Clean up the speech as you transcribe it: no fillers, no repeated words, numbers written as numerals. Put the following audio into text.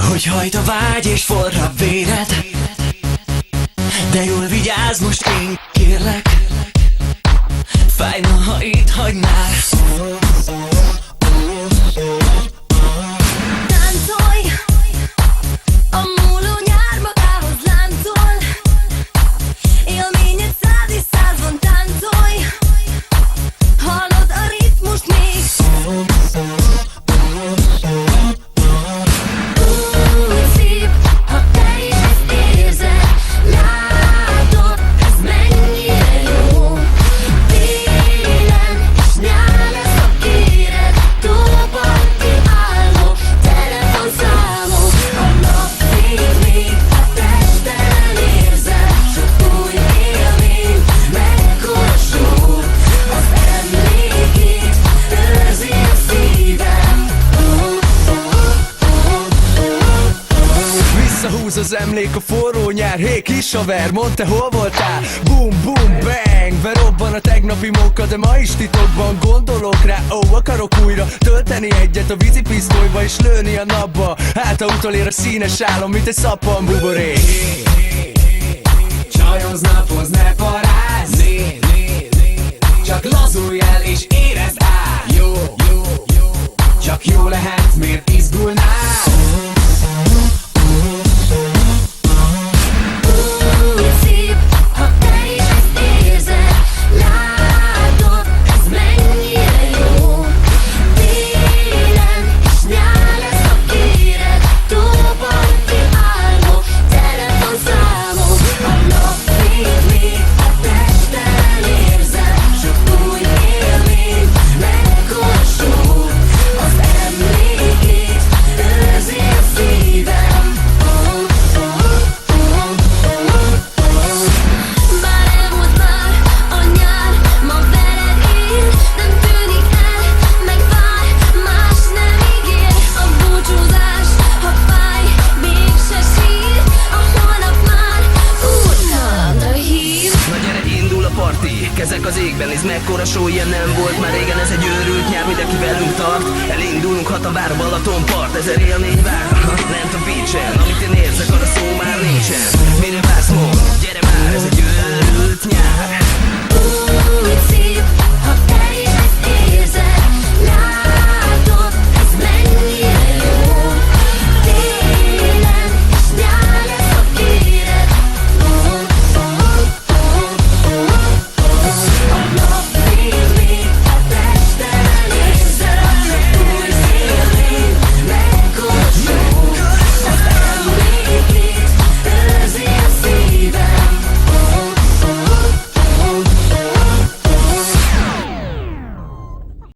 Hogy hajt a vágy és forra véred, de jól vigyázz most, én kérlek. Fájna, ha itt hagynál. Táncolj, a múló nyár magához láncol. Élményed 100 és 100-ban táncolj. Hallod a ritmust még? Úgy szép, ha te is ezt érzed. Látod, ez mennyire jó. Télen és nyár lesz a kéred. Tóparti álmok, telefonszámok. A napfény még a testeden érzed. Sok új élmény, mekkora sor. Az emlékét őrzi a szívem. Visszahúz az emlék a forró nyár. Hé kis haver, mondd te hol voltál? Boom, boom, bang, berobban a tegnapi móka, de ma is titokban gondolok rá. Akarok újra tölteni egyet a vízipisztolyba és lőni a napba. Hát ha utolér a színes álom, mint egy szappan buborék. Csajozz, napozz, ne parázz. Csak lazulj el és érezd át. Jó, csak jó lehet, miért izgulnál? Úgy szép, ha te is ezt érzed. Látod, ez mennyire jó. Télen és nyár lesz a kéred. Tóparti álmok, telefonszámok. A napfény még a testeden érzed. Sok új élmény, mekkora sor. Az emlékét őrzi a szívem. Bár elmúlt már a nyár, ma veled én. Nem tűnik el, megvár, más nem ígér. A búcsúzás, ha fáj, mégse sír. A holnap már útkalandra hív. Na gyere, indul a parti, kezek az égben, nézd mekkora show, ilyen nem volt már régen. Ez egy őrült nyár, mindenki velünk tart. Elindulunk, hat a vár, Balatonpart, 1000 élmény vár, lent a beachen. Amit én érzek, arra szó már nincsen. Mire vársz, mondd, gyere már, ez egy őrült nyár. Úgy szép,